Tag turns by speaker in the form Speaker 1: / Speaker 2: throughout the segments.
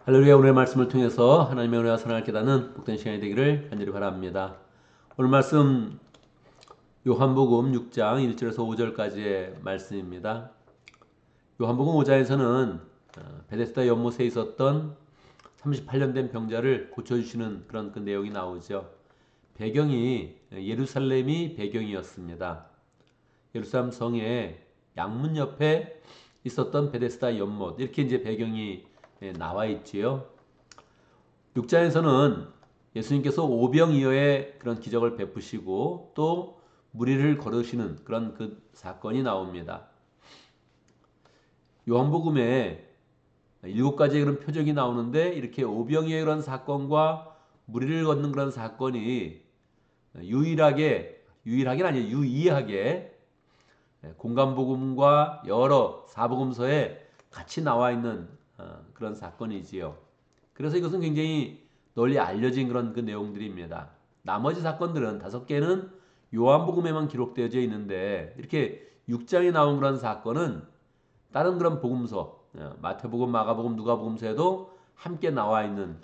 Speaker 1: 할렐루야. 오늘의 말씀을 통해서 하나님의 은혜와 사랑을 깨닫는 복된 시간이 되기를 간절히 바랍니다. 오늘 말씀 요한복음 6장 1절에서 5절까지의 말씀입니다. 요한복음 5장에서는 베데스다 연못에 있었던 38년 된 병자를 고쳐주시는 그런 그 내용이 나오죠. 배경이 예루살렘이 배경이었습니다. 예루살렘 성의 양문 옆에 있었던 베데스다 연못, 이렇게 이제 배경이 나와 있지요. 6장에서는 예수님께서 오병이어의 그런 기적을 베푸시고 또 무리를 거르시는 그런 그 사건이 나옵니다. 요한복음에 7가지의 그런 표적이 나오는데, 이렇게 오병이어의 그런 사건과 무리를 걷는 그런 사건이 유일하게 아니에요. 유의하게 공간복음과 여러 사복음서에 같이 나와 있는 그런 사건이지요. 그래서 이것은 굉장히 널리 알려진 그런 그 내용들입니다. 나머지 사건들은 5개는 요한복음에만 기록되어져 있는데, 이렇게 6장에 나온 그런 사건은 다른 그런 복음서, 마태복음, 마가복음, 누가복음서에도 함께 나와 있는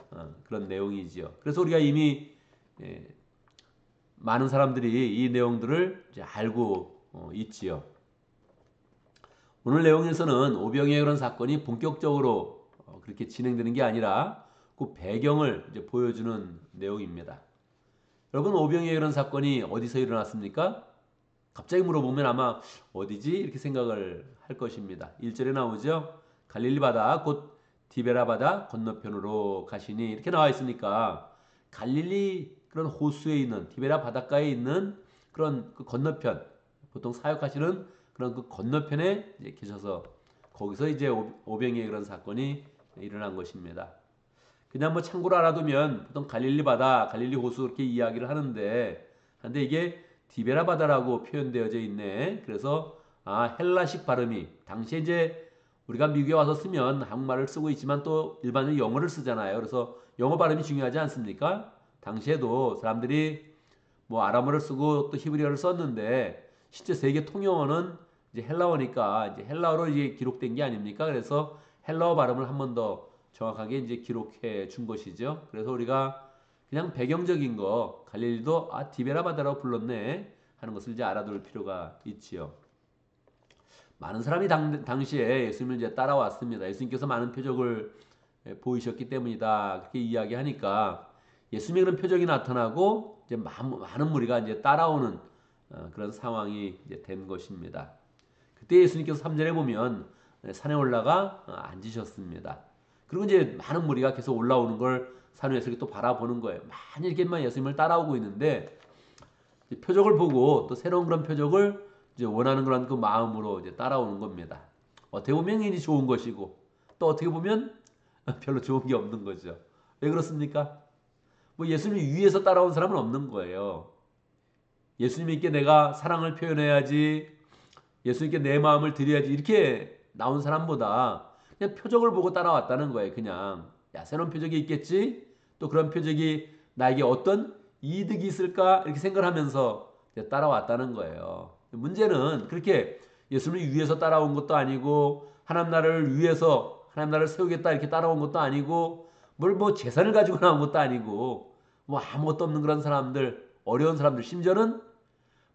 Speaker 1: 그런 내용이지요. 그래서 우리가 이미 예, 많은 사람들이 이 내용들을 이제 알고 있지요. 오늘 내용에서는 오병이의 그런 사건이 본격적으로 그렇게 진행되는 게 아니라 그 배경을 이제 보여주는 내용입니다. 여러분, 오병이의 그런 사건이 어디서 일어났습니까? 갑자기 물어보면 아마 어디지? 이렇게 생각을 할 것입니다. 1절에 나오죠. 갈릴리 바다 곧 디베라 바다 건너편으로 가시니, 이렇게 나와 있으니까 갈릴리 그런 호수에 있는, 디베라 바닷가에 있는 그런 그 건너편, 보통 사역하시는 그런 그 건너편에 이제 계셔서 거기서 이제 오병이의 그런 사건이 일어난 것입니다. 그냥 뭐 참고로 알아두면 보통 갈릴리 바다, 갈릴리 호수 이렇게 이야기를 하는데, 이게 디베라 바다라고 표현되어져 있네. 그래서 헬라식 발음이, 당시에 이제 우리가 미국에 와서 쓰면 한국말을 쓰고 있지만 또 일반적으로 영어를 쓰잖아요. 그래서 영어 발음이 중요하지 않습니까? 당시에도 사람들이 뭐 아람어를 쓰고 또 히브리어를 썼는데, 실제 세계 통용어는 이제 헬라어니까 이제 헬라어로 이제 기록된 게 아닙니까? 그래서 헬라어 발음을 한 번 더 정확하게 이제 기록해 준 것이죠. 그래서 우리가 그냥 배경적인 거, 갈릴리도 디베라 바다라고 불렀네 하는 것을 이제 알아둘 필요가 있지요. 많은 사람이 당시에 예수님을 이제 따라왔습니다. 예수님께서 많은 표적을 보이셨기 때문이다, 그렇게 이야기하니까 예수님의 그런 표적이 나타나고 이제 많은 무리가 이제 따라오는 그런 상황이 이제 된 것입니다. 그때 예수님께서 3절에 보면 산에 올라가 앉으셨습니다. 그리고 이제 많은 무리가 계속 올라오는 걸 산 위에서 또 바라보는 거예요. 많이 이렇게만 예수님을 따라오고 있는데, 표적을 보고 또 새로운 그런 표적을 이제 원하는 그런 그 마음으로 이제 따라오는 겁니다. 어떻게 보면 굉장히 좋은 것이고, 또 어떻게 보면 별로 좋은 게 없는 거죠. 왜 그렇습니까? 뭐 예수님 위에서 따라온 사람은 없는 거예요. 예수님께 내가 사랑을 표현해야지, 예수님께 내 마음을 드려야지, 이렇게 나온 사람보다 그냥 표적을 보고 따라왔다는 거예요. 그냥 야, 새로운 표적이 있겠지, 또 그런 표적이 나에게 어떤 이득이 있을까, 이렇게 생각하면서 따라왔다는 거예요. 문제는 그렇게 예수님을 위해서 따라온 것도 아니고, 하나님 나라를 위해서 하나님 나라를 세우겠다 이렇게 따라온 것도 아니고, 뭘 뭐 재산을 가지고 나온 것도 아니고, 뭐 아무것도 없는 그런 사람들, 어려운 사람들, 심지어는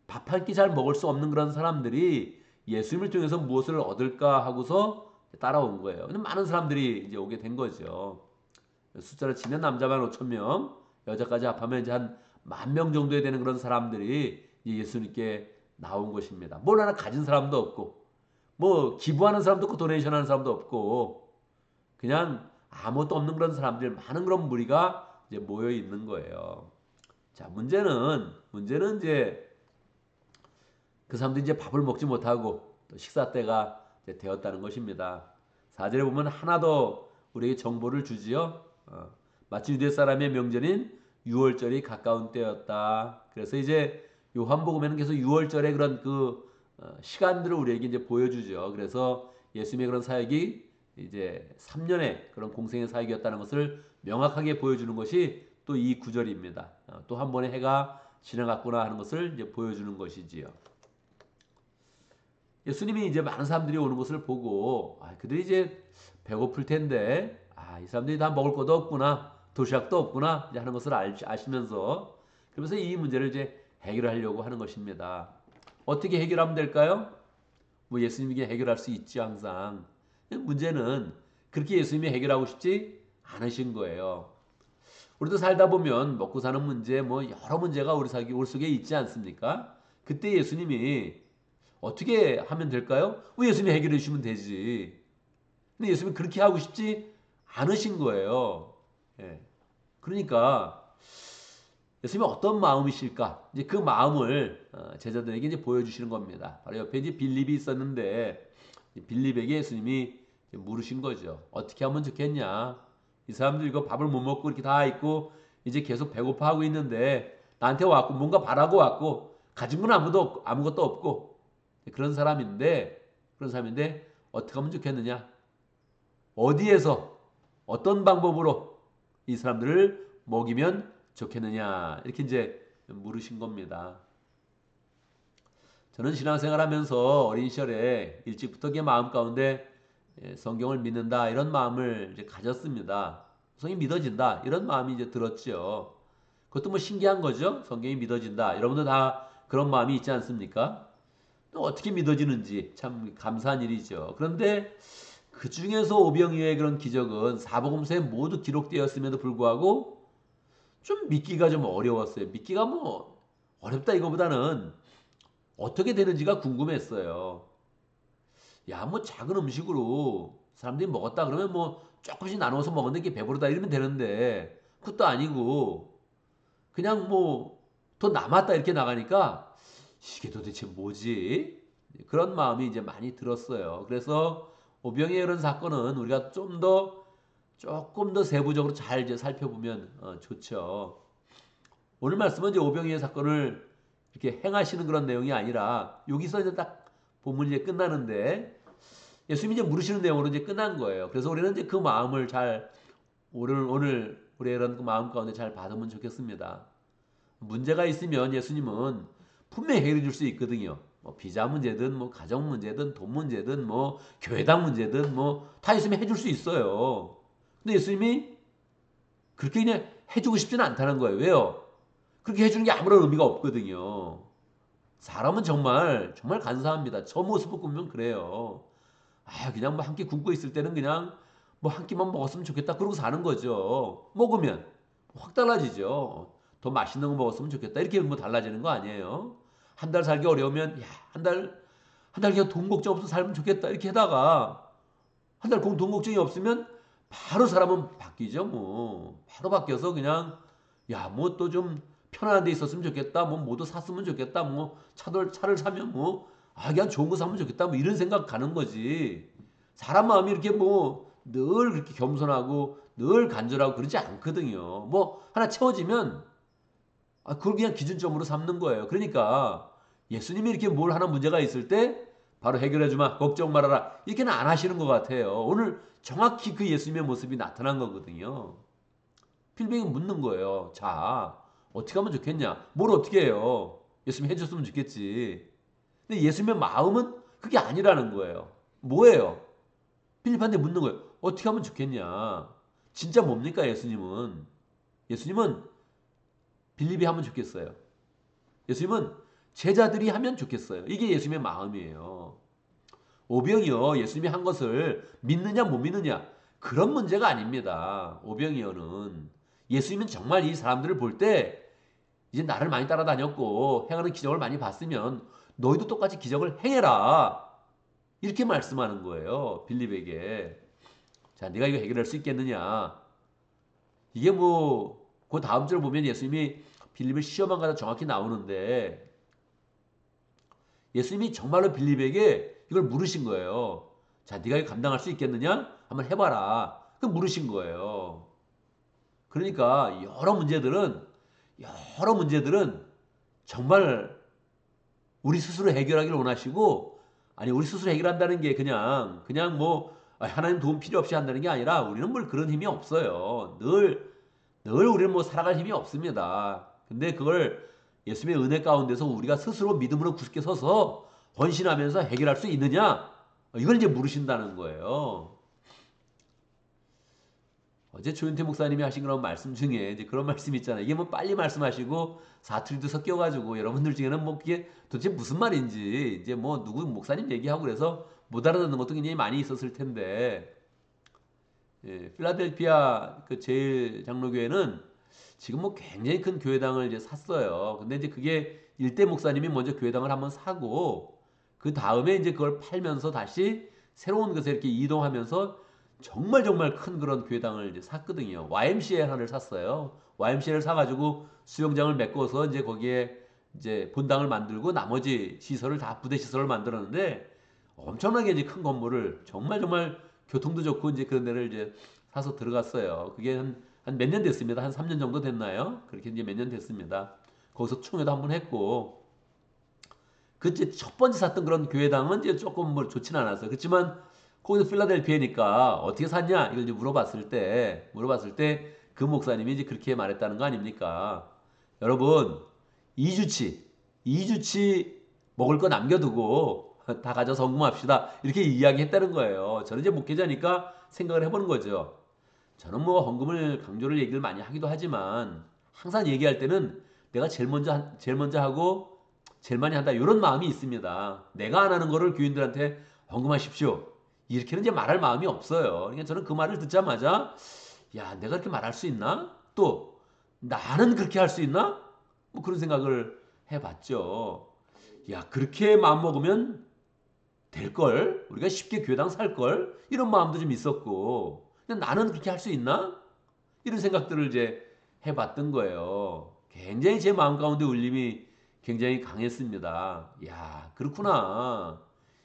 Speaker 1: 밥 한 끼 잘 먹을 수 없는 그런 사람들이 예수님을 통해서 무엇을 얻을까 하고서 따라온 거예요. 근데 많은 사람들이 이제 오게 된 거죠. 숫자를 치면 남자만 5천 명, 여자까지 합하면 이제 한 10,000명 정도에 되는 그런 사람들이 예수님께 나온 것입니다. 뭘 하나 가진 사람도 없고, 뭐 기부하는 사람도 없고, 도네이션 하는 사람도 없고, 그냥 아무것도 없는 그런 사람들, 많은 그런 무리가 이제 모여 있는 거예요. 자, 문제는 이제 그 사람들이 이제 밥을 먹지 못하고 또 식사 때가 되었다는 것입니다. 4절에 보면 하나 더 우리에게 정보를 주지요. 마치 유대 사람의 명절인 유월절이 가까운 때였다. 그래서 이제 요한복음에는 계속 유월절의 그런 그 시간들을 우리에게 이제 보여주죠. 그래서 예수님의 그런 사역이 이제 3년의 그런 공생의 사역이었다는 것을 명확하게 보여주는 것이 또 이 구절입니다. 또 한 번의 해가 지나갔구나 하는 것을 이제 보여주는 것이지요. 예수님이 이제 많은 사람들이 오는 것을 보고 그들이 이제 배고플 텐데 이 사람들이 다 먹을 것도 없구나, 도시락도 없구나 이제 하는 것을 아시면서 그러면서 이 문제를 이제 해결하려고 하는 것입니다. 어떻게 해결하면 될까요? 뭐 예수님이 해결할 수 있지 항상. 문제는 그렇게 예수님이 해결하고 싶지 않으신 거예요. 우리도 살다 보면 먹고 사는 문제, 뭐 여러 문제가 우리 속에 있지 않습니까? 그때 예수님이 어떻게 하면 될까요? 예수님이 해결해 주시면 되지. 근데 예수님이 그렇게 하고 싶지 않으신 거예요. 예. 그러니까 예수님이 어떤 마음이실까? 이제 그 마음을 제자들에게 이제 보여주시는 겁니다. 바로 옆에 이제 빌립이 있었는데 빌립에게 예수님이 물으신 거죠. 어떻게 하면 좋겠냐? 이 사람들 이거 밥을 못 먹고 이렇게 다 있고 이제 계속 배고파하고 있는데 나한테 왔고 뭔가 바라고 왔고 가진 건 아무것도 없고 그런 사람인데 어떻게 하면 좋겠느냐? 어디에서 어떤 방법으로 이 사람들을 먹이면 좋겠느냐? 이렇게 이제 물으신 겁니다. 저는 신앙생활하면서 어린 시절에 일찍부터 마음 가운데 성경을 믿는다 이런 마음을 이제 가졌습니다. 성경이 믿어진다 이런 마음이 이제 들었죠. 그것도 뭐 신기한 거죠. 성경이 믿어진다. 여러분도 다 그런 마음이 있지 않습니까? 또 어떻게 믿어지는지 참 감사한 일이죠. 그런데 그 중에서 오병이어의 그런 기적은 사복음서에 모두 기록되었음에도 불구하고 좀 믿기가 좀 어려웠어요. 믿기가 뭐 어렵다 이거보다는 어떻게 되는지가 궁금했어요. 야, 뭐 작은 음식으로 사람들이 먹었다 그러면 뭐 조금씩 나눠서 먹었는데 이게 배부르다 이러면 되는데 그것도 아니고 그냥 뭐 더 남았다 이렇게 나가니까 이게 도대체 뭐지? 그런 마음이 이제 많이 들었어요. 그래서 오병이의 이런 사건은 우리가 조금 더 세부적으로 잘 이제 살펴보면 좋죠. 오늘 말씀은 이제 오병이의 사건을 이렇게 행하시는 그런 내용이 아니라 여기서 이제 딱 본문이 이제 끝나는데 예수님이 이제 물으시는 내용으로 이제 끝난 거예요. 그래서 우리는 이제 그 마음을 잘 오늘 우리의 이런 그 마음 가운데 잘 받으면 좋겠습니다. 문제가 있으면 예수님은 분명히 해결해 줄 수 있거든요. 뭐 비자 문제든 뭐 가정 문제든 돈 문제든 뭐 교회당 문제든 뭐 다 있으면 해줄 수 있어요. 근데 예수님이 그렇게 그냥 해주고 싶지는 않다는 거예요. 왜요? 그렇게 해주는 게 아무런 의미가 없거든요. 사람은 정말 간사합니다. 저 모습을 보면 그래요. 그냥 뭐 한 끼 굶고 있을 때는 그냥 뭐 한 끼만 먹었으면 좋겠다 그러고 사는 거죠. 먹으면 확 달라지죠. 더 맛있는 거 먹었으면 좋겠다 이렇게 뭐 달라지는 거 아니에요. 한 달 살기 어려우면 한 달 그냥 돈 걱정 없어 살면 좋겠다 이렇게 하다가 한 달 돈 걱정이 없으면 바로 사람은 바뀌죠. 뭐 바로 바뀌어서 그냥 뭐 또 좀 편안한 데 있었으면 좋겠다. 뭐 모두 샀으면 좋겠다. 뭐 차를 사면 뭐 그냥 좋은 거 사면 좋겠다. 뭐 이런 생각 가는 거지. 사람 마음이 이렇게 뭐 늘 그렇게 겸손하고 늘 간절하고 그러지 않거든요. 뭐 하나 채워지면 그걸 그냥 기준점으로 삼는 거예요. 그러니까 예수님이 이렇게 뭘 하나 문제가 있을 때 바로 해결해 주마. 걱정 말아라. 이렇게는 안 하시는 것 같아요. 오늘 정확히 그 예수님의 모습이 나타난 거거든요. 필병이 묻는 거예요. 자, 어떻게 하면 좋겠냐? 뭘 어떻게 해요? 예수님 해줬으면 좋겠지. 근데 예수님의 마음은 그게 아니라는 거예요. 뭐예요? 필립한테 묻는 거예요. 어떻게 하면 좋겠냐? 진짜 뭡니까 예수님은? 예수님은 빌립이 하면 좋겠어요. 예수님은 제자들이 하면 좋겠어요. 이게 예수님의 마음이에요. 오병이어 예수님이 한 것을 믿느냐 못 믿느냐 그런 문제가 아닙니다. 오병이어는 예수님은 정말 이 사람들을 볼 때 이제 나를 많이 따라다녔고 행하는 기적을 많이 봤으면 너희도 똑같이 기적을 행해라 이렇게 말씀하는 거예요. 빌립에게. 자, 네가 이거 해결할 수 있겠느냐? 이게 뭐 그 다음 절 보면 예수님이 빌립을 시험한 거다 정확히 나오는데 예수님이 정말로 빌립에게 이걸 물으신 거예요. 자, 네가 이거 감당할 수 있겠느냐? 한번 해봐라. 그 물으신 거예요. 그러니까 여러 문제들은 정말 우리 스스로 해결하기를 원하시고 우리 스스로 해결한다는 게 그냥 뭐 하나님 도움 필요 없이 한다는 게 아니라 우리는 뭘 그런 힘이 없어요. 늘 우리는 뭐 살아갈 힘이 없습니다. 근데 그걸 예수님의 은혜 가운데서 우리가 스스로 믿음으로 굳게 서서 헌신하면서 해결할 수 있느냐? 이걸 이제 물으신다는 거예요. 어제 조윤태 목사님이 하신 그런 말씀 중에 이제 그런 말씀 있잖아요. 이게 뭐 빨리 말씀하시고 사투리도 섞여가지고 여러분들 중에는 뭐 그게 도대체 무슨 말인지 이제 뭐 누구 목사님 얘기하고 그래서 못 알아듣는 것도 굉장히 많이 있었을 텐데, 예, 필라델피아 그 제일 장로교회는 지금 뭐 굉장히 큰 교회당을 이제 샀어요. 근데 이제 그게 일대 목사님이 먼저 교회당을 한번 사고 그 다음에 이제 그걸 팔면서 다시 새로운 것에 이렇게 이동하면서 정말 정말 큰 그런 교회당을 이제 샀거든요. YMCA 하나를 샀어요. YMCA를 사가지고 수영장을 메꿔서 이제 거기에 이제 본당을 만들고 나머지 시설을 다 부대 시설을 만들었는데 엄청나게 이제 큰 건물을 정말 정말 교통도 좋고 이제 그런 데를 이제 사서 들어갔어요. 그게 한 몇 년 됐습니다. 한 3년 정도 됐나요? 그렇게 이제 몇 년 됐습니다. 거기서 총회도 한번 했고, 그때 첫 번째 샀던 그런 교회당은 이제 조금 뭐 좋지는 않았어요. 그렇지만 거기서 필라델피아니까 어떻게 샀냐 이걸 이제 물어봤을 때 그 목사님이 이제 그렇게 말했다는 거 아닙니까? 여러분, 2주치 먹을 거 남겨두고 다 가져서 헌금합시다. 이렇게 이야기했다는 거예요. 저는 이제 목회자니까 생각을 해보는 거죠. 저는 뭐 헌금을 강조를 얘기를 많이 하기도 하지만 항상 얘기할 때는 내가 제일 먼저 하고 제일 많이 한다 이런 마음이 있습니다. 내가 안 하는 거를 교인들한테 헌금하십시오. 이렇게는 이제 말할 마음이 없어요. 그러니까 저는 그 말을 듣자마자 야, 내가 그렇게 말할 수 있나? 또 나는 그렇게 할 수 있나? 뭐 그런 생각을 해봤죠. 야, 그렇게 마음 먹으면 될 걸, 우리가 쉽게 교회당 살 걸, 이런 마음도 좀 있었고, 근데 나는 그렇게 할 수 있나? 이런 생각들을 이제 해봤던 거예요. 굉장히 제 마음 가운데 울림이 굉장히 강했습니다. 야, 그렇구나.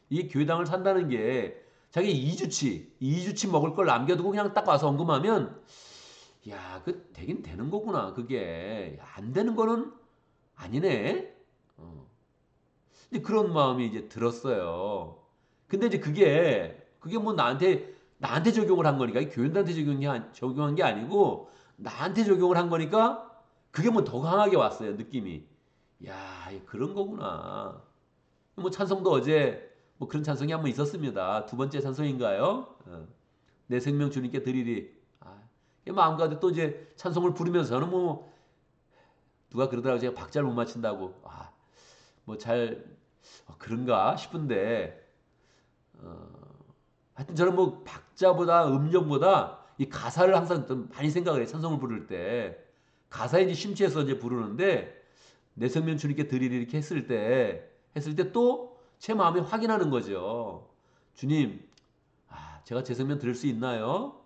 Speaker 1: 이 교회당을 산다는 게 자기 2주치 먹을 걸 남겨두고 그냥 딱 와서 헌금하면, 야, 그 되긴 되는 거구나. 그게 야, 안 되는 거는 아니네. 어. 이제 그런 마음이 이제 들었어요. 근데 이제 그게 뭐 나한테 적용을 한 거니까 교인들한테 적용한 게 아니고 나한테 적용을 한 거니까 그게 뭐 더 강하게 왔어요. 느낌이. 야, 그런 거구나. 뭐 찬송도 어제 뭐 그런 찬송이 한번 있었습니다. 두 번째 찬송인가요? 내 생명 주님께 드리리. 아, 마음 가운데 또 이제 찬송을 부르면서 저는 뭐 누가 그러더라고 제가 박자를 못 맞춘다고. 아, 뭐잘 그런가 싶은데 하여튼 저는 뭐 박자보다 음정보다 이 가사를 항상 좀 많이 생각을 해요. 찬송을 부를 때 가사에 이제 심취해서 이제 부르는데 내 생명 주님께 드리리 이렇게 했을 때 또 제 마음이 확인하는 거죠. 주님, 제가 제 생명 드릴 수 있나요?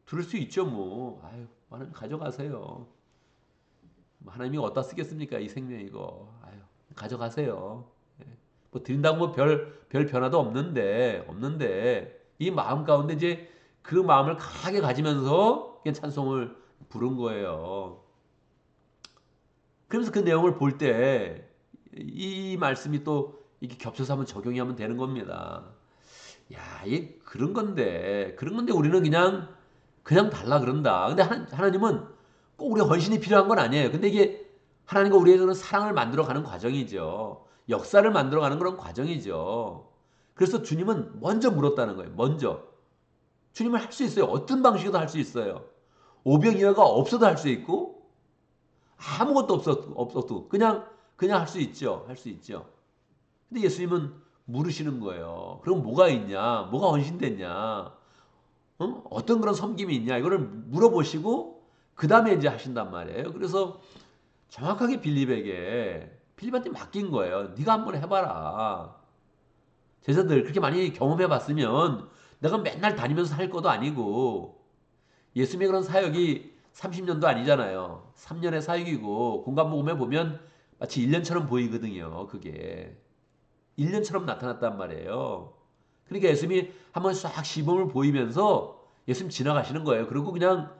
Speaker 1: 들을 수 있죠, 뭐. 아유, 하나님 가져가세요. 하나님이 어디다 쓰겠습니까? 이 생명 이거. 아유, 가져가세요. 예. 뭐 드린다고 뭐 별 변화도 없는데 이 마음 가운데 이제 그 마음을 강하게 가지면서 그냥 찬송을 부른 거예요. 그러면서 그 내용을 볼 때 이 말씀이 또 이렇게 겹쳐서 한번 적용이 하면 되는 겁니다. 야, 이게 그런 건데 우리는 그냥 달라 그런다. 근데 하나님은 꼭 우리 헌신이 필요한 건 아니에요. 근데 이게 하나님과 우리에게는 사랑을 만들어가는 과정이죠. 역사를 만들어가는 그런 과정이죠. 그래서 주님은 먼저 물었다는 거예요. 먼저. 주님은 할 수 있어요. 어떤 방식으로도 할 수 있어요. 오병이어가 없어도 할 수 있고 아무것도 없어도 그냥 할 수 있죠. 할 수 있죠. 근데 예수님은 물으시는 거예요. 그럼 뭐가 있냐? 뭐가 헌신됐냐? 어떤 그런 섬김이 있냐? 이거를 물어보시고 그 다음에 이제 하신단 말이에요. 그래서 정확하게 필립한테 맡긴 거예요. 네가 한번 해봐라. 제자들 그렇게 많이 경험해봤으면 내가 맨날 다니면서 할 것도 아니고 예수님의 그런 사역이 30년도 아니잖아요. 3년의 사역이고 공간복음에 보면 마치 1년처럼 보이거든요. 그게 1년처럼 나타났단 말이에요. 그러니까 예수님이 한번 싹 시범을 보이면서 예수님 지나가시는 거예요. 그리고 그냥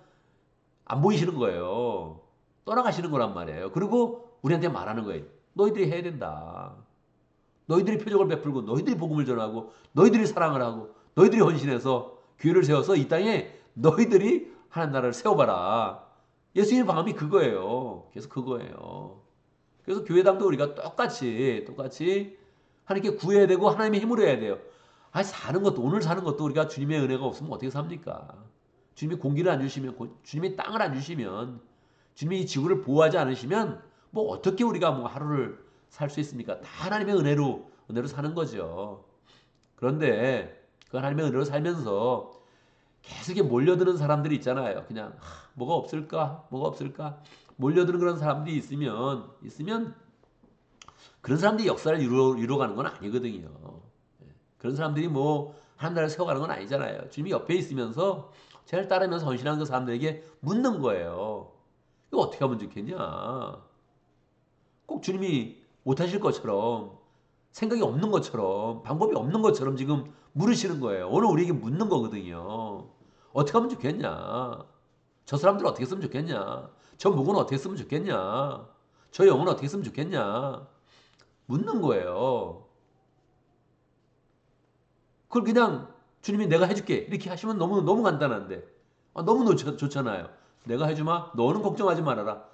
Speaker 1: 안 보이시는 거예요. 떠나가시는 거란 말이에요. 그리고 우리한테 말하는 거예요. 너희들이 해야 된다. 너희들이 표적을 베풀고 너희들이 복음을 전하고 너희들이 사랑을 하고 너희들이 헌신해서 교회를 세워서 이 땅에 너희들이 하나님 나라를 세워봐라. 예수님의 방법이 그거예요. 그래서 그거예요. 그래서 교회당도 우리가 똑같이 하나님께 구해야 되고 하나님의 힘으로 해야 돼요. 아니 사는 것도 오늘 사는 것도 우리가 주님의 은혜가 없으면 어떻게 삽니까? 주님이 공기를 안 주시면, 주님이 땅을 안 주시면, 주님이 이 지구를 보호하지 않으시면 뭐 어떻게 우리가 뭐 하루를 살 수 있습니까? 다 하나님의 은혜로 사는 거죠. 그런데 그 하나님의 은혜로 살면서 계속 이렇게 몰려드는 사람들이 있잖아요. 그냥 뭐가 없을까? 뭐가 없을까? 몰려드는 그런 사람들이 있으면 그런 사람들이 역사를 이루어가는 건 아니거든요. 그런 사람들이 뭐 하나님 나라를 세워가는 건 아니잖아요. 주님이 옆에 있으면서 쟤를 따르면서 헌신하는 그 사람들에게 묻는 거예요. 이거 어떻게 하면 좋겠냐? 꼭 주님이 못하실 것처럼, 생각이 없는 것처럼, 방법이 없는 것처럼 지금 물으시는 거예요. 오늘 우리에게 묻는 거거든요. 어떻게 하면 좋겠냐? 저 사람들 어떻게 쓰면 좋겠냐? 저 목은 어떻게 쓰면 좋겠냐? 저 영은 어떻게 쓰면 좋겠냐? 묻는 거예요. 그걸 그냥 주님이 내가 해줄게 이렇게 하시면 너무 간단한데, 너무 좋잖아요. 내가 해주마, 너는 걱정하지 말아라.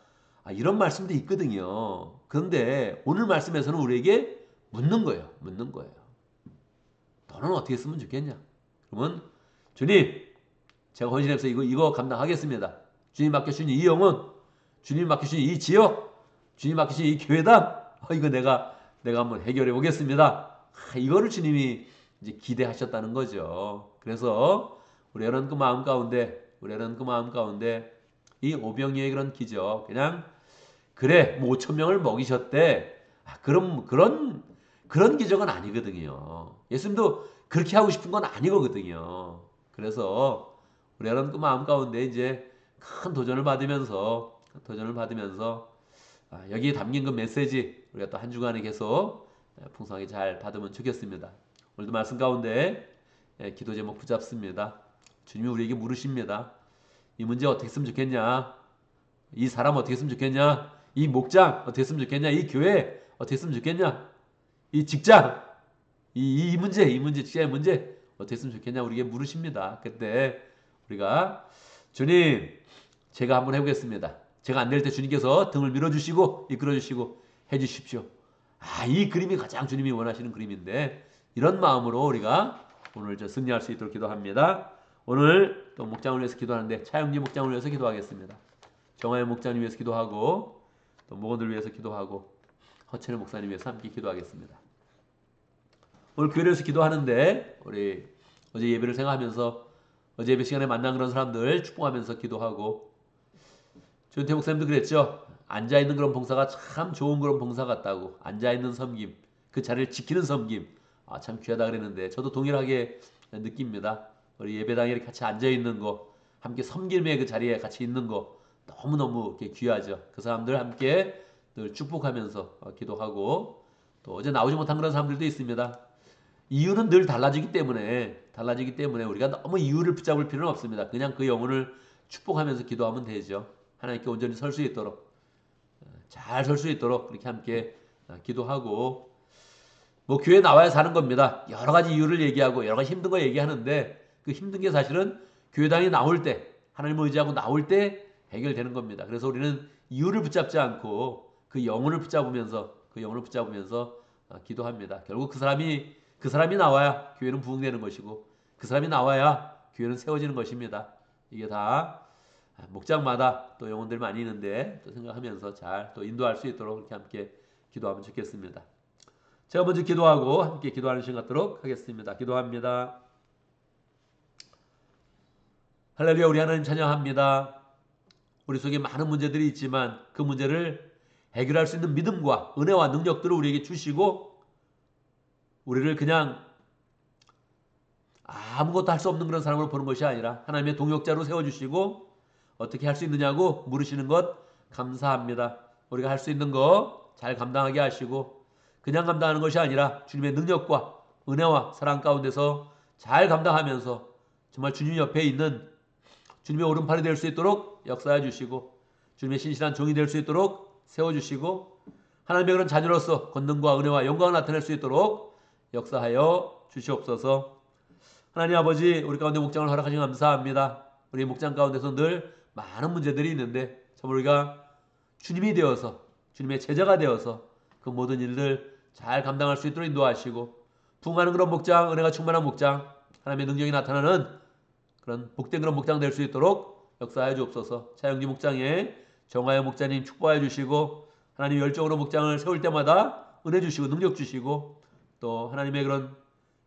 Speaker 1: 이런 말씀도 있거든요. 그런데 오늘 말씀에서는 우리에게 묻는 거예요. 묻는 거예요. 너는 어떻게 쓰면 좋겠냐? 그러면 주님, 제가 헌신해서 이거 감당하겠습니다. 주님 맡겨주신 이 영혼, 주님 맡겨주신 이 지역, 주님 맡겨주신 이 교회당, 이거 내가 한번 해결해 보겠습니다. 이거를 주님이 이제 기대하셨다는 거죠. 그래서 우리는 그 마음 가운데 이 오병이어의 그런 기적, 그냥 그래 뭐 5천 명을 먹이셨대. 그런 기적은 아니거든요. 예수님도 그렇게 하고 싶은 건 아니거든요. 그래서 우리는 그 마음 가운데 이제 큰 도전을 받으면서 여기에 담긴 그 메시지 우리가 또 한 주간에 계속 풍성하게 잘 받으면 좋겠습니다. 오늘도 말씀 가운데 기도 제목 붙잡습니다. 주님이 우리에게 물으십니다. 이 문제 어떻게 했으면 좋겠냐? 이 사람 어떻게 했으면 좋겠냐? 이 목장 어떻게 했으면 좋겠냐? 이 교회 어떻게 했으면 좋겠냐? 이 직장, 이 문제, 직장의 문제 어떻게 했으면 좋겠냐? 우리에게 물으십니다. 그때 우리가 주님, 제가 한번 해보겠습니다. 제가 안 될 때 주님께서 등을 밀어주시고 이끌어주시고 해주십시오. 이 그림이 가장 주님이 원하시는 그림인데, 이런 마음으로 우리가 오늘 승리할 수 있도록 기도합니다. 오늘 또 목장을 위해서 기도하는데 차영지 목장을 위해서 기도하겠습니다. 정화의 목장을 위해서 기도하고 또 목원들 위해서 기도하고 허천의 목사님 위해서 함께 기도하겠습니다. 오늘 교회를 위해서 기도하는데 우리 어제 예배를 생각하면서 어제 예배 시간에 만난 그런 사람들 축복하면서 기도하고, 조은태 목사님도 그랬죠. 앉아있는 그런 봉사가 참 좋은 그런 봉사 같다고. 앉아있는 섬김, 그 자리를 지키는 섬김, 참 귀하다 그랬는데 저도 동일하게 느낍니다. 우리 예배당에 이렇게 같이 앉아있는 거, 함께 섬김의 그 자리에 같이 있는 거 너무너무 귀하죠. 그 사람들 함께 늘 축복하면서 기도하고, 또 어제 나오지 못한 그런 사람들도 있습니다. 이유는 늘 달라지기 때문에 우리가 너무 이유를 붙잡을 필요는 없습니다. 그냥 그 영혼을 축복하면서 기도하면 되죠. 하나님께 온전히 설 수 있도록, 잘 설 수 있도록 그렇게 함께 기도하고, 뭐 교회 나와야 사는 겁니다. 여러 가지 이유를 얘기하고 여러 가지 힘든 거 얘기하는데 그 힘든 게 사실은 교회당에 나올 때, 하나님을 의지하고 나올 때 해결되는 겁니다. 그래서 우리는 이유를 붙잡지 않고 그 영혼을 붙잡으면서 기도합니다. 결국 그 사람이 나와야 교회는 부흥되는 것이고, 그 사람이 나와야 교회는 세워지는 것입니다. 이게 다 목장마다 또 영혼들이 많이 있는데 또 생각하면서 잘 또 인도할 수 있도록 그렇게 함께 기도하면 좋겠습니다. 제가 먼저 기도하고 함께 기도하는 시간 갖도록 하겠습니다. 기도합니다. 할렐루야. 우리 하나님 찬양합니다. 우리 속에 많은 문제들이 있지만 그 문제를 해결할 수 있는 믿음과 은혜와 능력들을 우리에게 주시고, 우리를 그냥 아무것도 할 수 없는 그런 사람으로 보는 것이 아니라 하나님의 동역자로 세워주시고 어떻게 할 수 있느냐고 물으시는 것 감사합니다. 우리가 할 수 있는 거 잘 감당하게 하시고, 그냥 감당하는 것이 아니라 주님의 능력과 은혜와 사랑 가운데서 잘 감당하면서 정말 주님 옆에 있는 주님의 오른팔이 될 수 있도록 역사해 주시고, 주님의 신실한 종이 될 수 있도록 세워주시고, 하나님의 그런 자녀로서 권능과 은혜와 영광을 나타낼 수 있도록 역사하여 주시옵소서. 하나님 아버지, 우리 가운데 목장을 허락하시니 감사합니다. 우리 목장 가운데서 늘 많은 문제들이 있는데 참 우리가 주님이 되어서, 주님의 제자가 되어서 그 모든 일들 잘 감당할 수 있도록 인도하시고, 부흥하는 그런 목장, 은혜가 충만한 목장, 하나님의 능력이 나타나는 그런 복된 그런 목장 될 수 있도록 역사하여 주옵소서. 차영기 목장에 정하여 목자님 축복하여 주시고 하나님 열정으로 목장을 세울 때마다 은혜 주시고 능력 주시고 또 하나님의 그런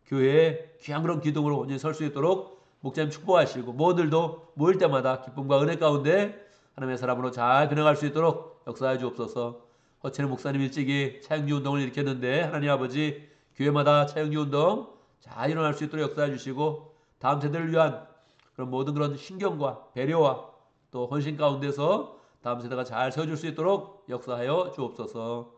Speaker 1: 교회에 귀한 그런 기둥으로 온전히 설 수 있도록 목자님 축복하시고 모두들도 모일 때마다 기쁨과 은혜 가운데 하나님의 사람으로 잘 변해갈 수 있도록 역사하여 주옵소서. 허채는 목사님 일찍이 차영기 운동을 일으켰는데 하나님 아버지 교회마다 차영기 운동 잘 일어날 수 있도록 역사해 주시고 다음 세대를 위한 그런 모든 그런 신경과 배려와 또 헌신 가운데서 다음 세대가 잘 세워줄 수 있도록 역사하여 주옵소서.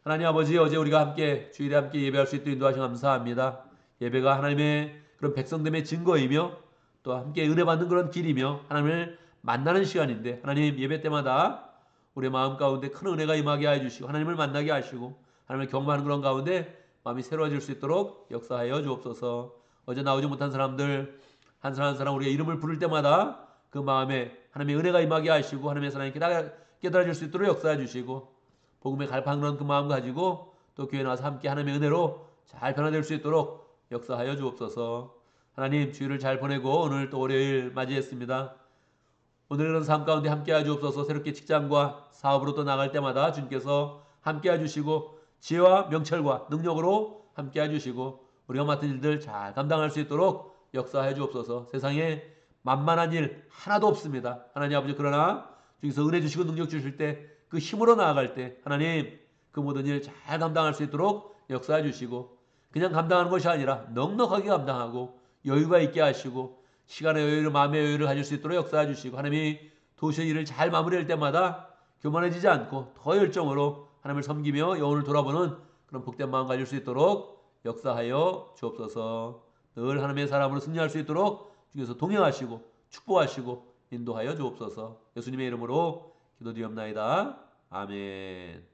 Speaker 1: 하나님 아버지 어제 우리가 함께 주일에 함께 예배할 수 있도록 인도하시 감사합니다. 예배가 하나님의 그런 백성됨의 증거이며 또 함께 은혜 받는 그런 길이며 하나님을 만나는 시간인데 하나님 예배 때마다 우리의 마음 가운데 큰 은혜가 임하게 해주시고 하나님을 만나게 하시고 하나님을 경배하는 그런 가운데 마음이 새로워질 수 있도록 역사하여 주옵소서. 어제 나오지 못한 사람들 한 사람 한 사람 우리가 이름을 부를 때마다 그 마음에 하나님의 은혜가 임하게 하시고 하나님의 사랑이 깨달아질 수 있도록 역사해 주시고 복음의 갈팡 그런 그 마음 가지고 또 교회 나와서 함께 하나님의 은혜로 잘 변화될 수 있도록 역사하여 주옵소서. 하나님 주일을 잘 보내고 오늘 또 월요일 맞이했습니다. 오늘은 삶 가운데 함께해 주옵소서. 새롭게 직장과 사업으로 또 나갈 때마다 주님께서 함께해 주시고 지혜와 명철과 능력으로 함께해 주시고 우리가 맡은 일들 잘 감당할 수 있도록 역사해 주옵소서. 세상에 만만한 일 하나도 없습니다. 하나님 아버지 그러나 주께서 은혜 주시고 능력 주실 때 그 힘으로 나아갈 때 하나님 그 모든 일 잘 감당할 수 있도록 역사해 주시고 그냥 감당하는 것이 아니라 넉넉하게 감당하고 여유가 있게 하시고 시간의 여유를 마음의 여유를 가질 수 있도록 역사해 주시고 하나님이 도시의 일을 잘 마무리할 때마다 교만해지지 않고 더 열정으로 하나님을 섬기며 영혼을 돌아보는 그런 복된 마음 가질 수 있도록 역사하여 주옵소서. 늘 하나님의 사람으로 승리할 수 있도록 주께서 동행하시고 축복하시고 인도하여 주옵소서. 예수님의 이름으로 기도드리옵나이다. 아멘.